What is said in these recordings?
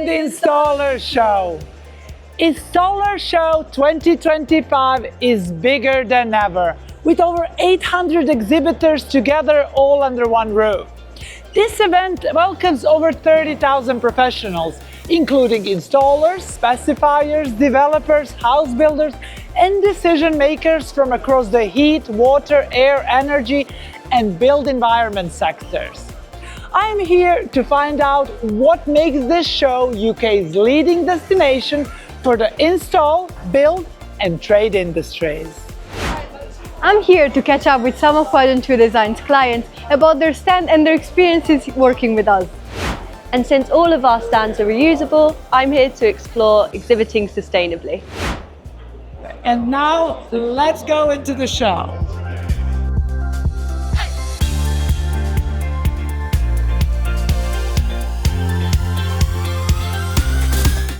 the InstallerSHOW. InstallerSHOW 2025 is bigger than ever, with over 800 exhibitors together all under one roof. This event welcomes over 30,000 professionals, including installers, specifiers, developers, house builders, and decision makers from across the heat, water, air, energy, and built environment sectors. I'm here to find out what makes this show UK's leading destination for the install, build, and trade industries. I'm here to catch up with some of Quadrant 2 Design's clients about their stand and their experiences working with us. And since all of our stands are reusable, I'm here to explore exhibiting sustainably. And now, let's go into the show.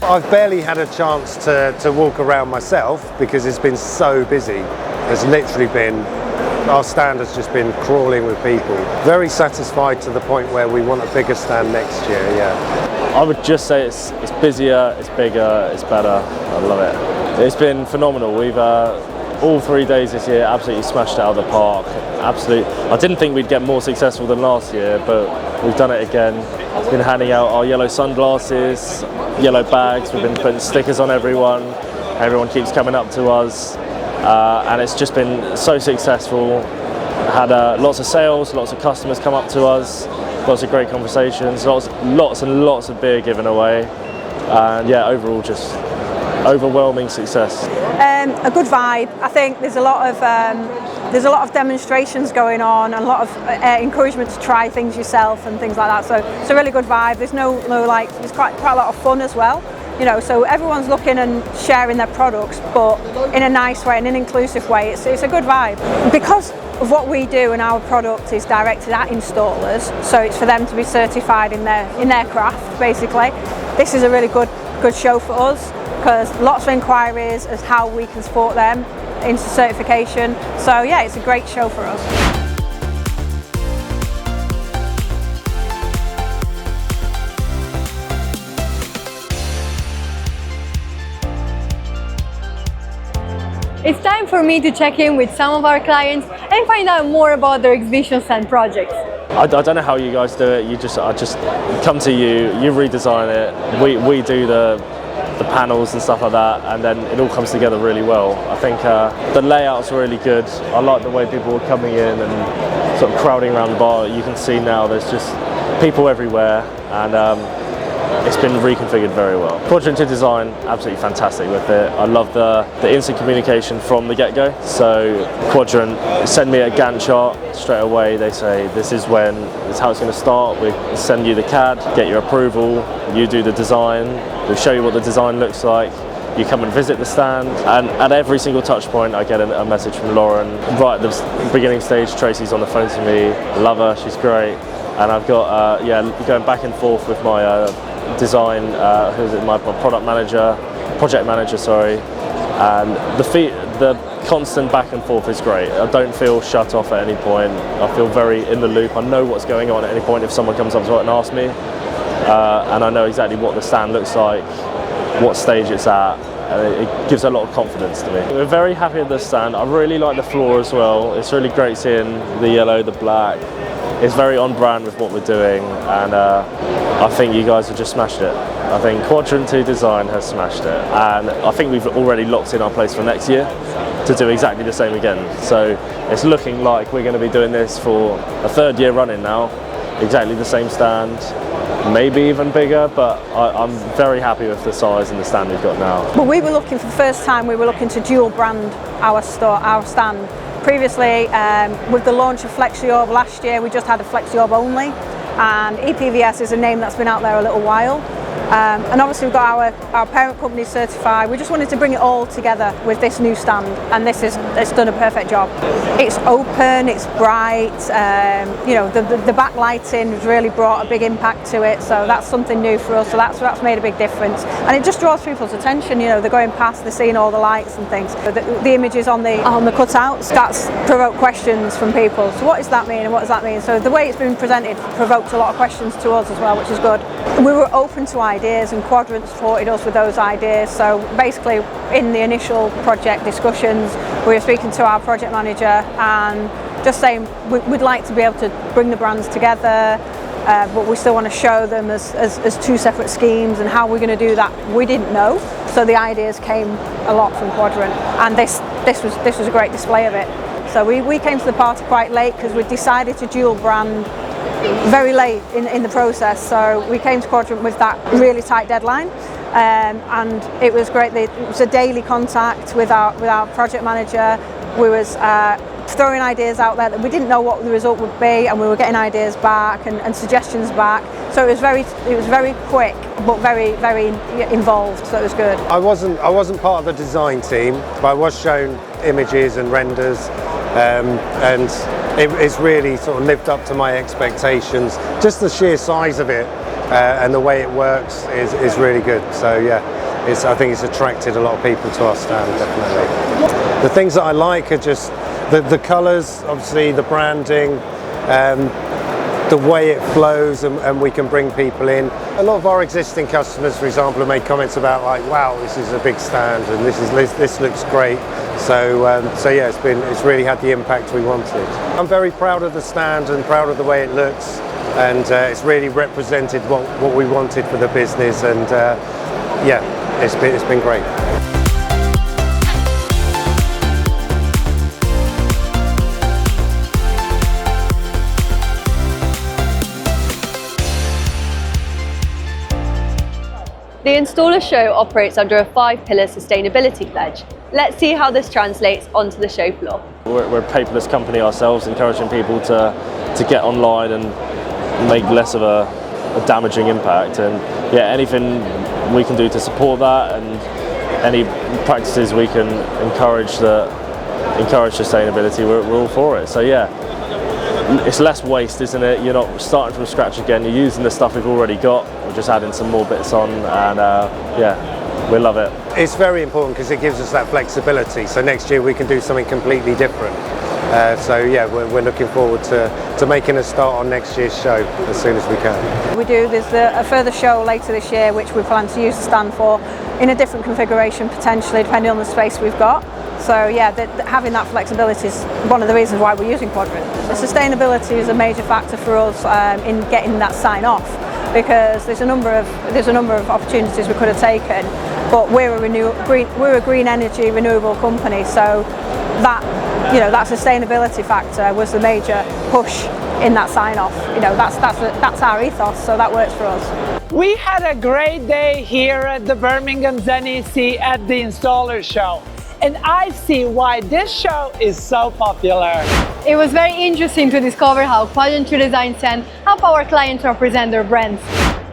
I've barely had a chance to walk around myself because it's been so busy. It's literally been, our stand has just been crawling with people. Very satisfied to the point where we want a bigger stand next year, yeah. I would just say it's busier, it's bigger, it's better. I love it. It's been phenomenal. We've all 3 days this year absolutely smashed it out of the park. Absolutely. I didn't think we'd get more successful than last year, but we've done it again. We've been handing out our yellow sunglasses, yellow bags. We've been putting stickers on everyone. Everyone keeps coming up to us, and it's just been so successful. Had lots of sales, lots of customers come up to us, lots of great conversations, lots and lots of beer given away, and yeah, overall just overwhelming success. A good vibe. I think there's a lot of demonstrations going on and a lot of encouragement to try things yourself and things like that. So it's a really good vibe. There's there's quite a lot of fun as well. You know, so everyone's looking and sharing their products, but in a nice way, in an inclusive way. It's a good vibe. Because of what we do and our product is directed at installers, so it's for them to be certified in their craft, basically. This is a really good show for us because lots of inquiries as how we can support them into certification. So yeah, it's a great show for us. It's time for me to check in with some of our clients and find out more about their exhibitions and projects. I don't know how you guys do it. I just come to you, you redesign it, we do the panels and stuff like that, and then it all comes together really well. I think the layout's really good. I like the way people are coming in and sort of crowding around the bar. You can see now there's just people everywhere, and it's been reconfigured very well. Quadrant 2 Design, absolutely fantastic with it. I love the instant communication from the get-go. So Quadrant send me a Gantt chart straight away. They say this is when, this is how it's going to start. We send you the CAD, get your approval, you do the design, we show you what the design looks like. You come and visit the stand, and at every single touch point I get a message from Lauren. Right at the beginning stage, Tracy's on the phone to me. I love her, she's great. And I've got, going back and forth with my design, who's it, my project manager, sorry. And the constant back and forth is great. I don't feel shut off at any point. I feel very in the loop. I know what's going on at any point if someone comes up to it and asks me. And I know exactly what the stand looks like, what stage it's at. It gives a lot of confidence to me. We're very happy with the stand. I really like the floor as well. It's really great seeing the yellow, the black. It's very on brand with what we're doing, and I think you guys have just smashed it. I think Quadrant 2 Design has smashed it, and I think we've already locked in our place for next year to do exactly the same again. So it's looking like we're going to be doing this for a 3rd year running now, exactly the same stand, maybe even bigger, but I'm very happy with the size and the stand we've got now. Well, we were looking for the first time, we were looking to dual brand our stand. Previously, with the launch of FlexiOrb last year, we just had a FlexiOrb only, and EPVS is a name that's been out there a little while. And obviously we've got our parent company Certi-fi. We just wanted to bring it all together with this new stand, and it's done a perfect job. It's open, it's bright, you know, the backlighting has really brought a big impact to it, so that's something new for us, so that's made a big difference. And it just draws people's attention, you know, they're going past, they're seeing all the lights and things. The images on the cutouts, that's provoked questions from people. So what does that mean and what does that mean? So the way it's been presented provoked a lot of questions to us as well, which is good. we were open to ideas, and Quadrant supported us with those ideas. So basically, in the initial project discussions, we were speaking to our project manager and just saying we'd like to be able to bring the brands together, but we still want to show them as two separate schemes, and how we're going to do that we didn't know. So the ideas came a lot from Quadrant, and this was a great display of it. So we came to the party quite late because we decided to dual brand very late in the process. So we came to Quadrant with that really tight deadline, and it was great. It was a daily contact with our project manager. We was throwing ideas out there that we didn't know what the result would be, and we were getting ideas back and suggestions back. So it was very quick, but very involved. So it was good. I wasn't part of the design team, but I was shown images and renders, and it's really sort of lived up to my expectations. Just the sheer size of it and the way it works is really good. So yeah, I think it's attracted a lot of people to our stand, definitely. The things that I like are just the colours, obviously the branding, the way it flows, and we can bring people in. A lot of our existing customers, for example, have made comments about like, wow, this is a big stand and this looks great. So yeah, it's really had the impact we wanted. I'm very proud of the stand and proud of the way it looks, and it's really represented what we wanted for the business, and yeah, it's been great. The InstallerSHOW operates under a 5-pillar sustainability pledge. Let's see how this translates onto the show floor. We're a paperless company ourselves, encouraging people to get online and make less of a damaging impact. And yeah, anything we can do to support that, and any practices we can encourage sustainability, we're all for it. So yeah, it's less waste, isn't it? You're not starting from scratch again. You're using the stuff we've already got. We're just adding some more bits on, and yeah, we love it. It's very important because it gives us that flexibility. So next year we can do something completely different. So yeah, we're looking forward to making a start on next year's show as soon as we can. There's a further show later this year which we plan to use the stand for in a different configuration, potentially depending on the space we've got. So yeah, having that flexibility is one of the reasons why we're using Quadrant. The sustainability is a major factor for us in getting that sign off, because there's a number of opportunities we could have taken, but we're a green energy renewable company, so that sustainability factor was the major push in that sign off. That's our ethos, so that works for us. We had a great day here at the Birmingham's NEC at the InstallerSHOW, and I see why this show is so popular. It was very interesting to discover how Quadrant 2 Design Stand help our clients represent their brands,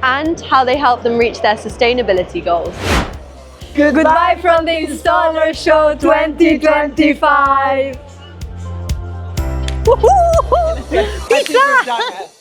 and how they help them reach their sustainability goals. Goodbye from the InstallerSHOW 2025! I think we've done it.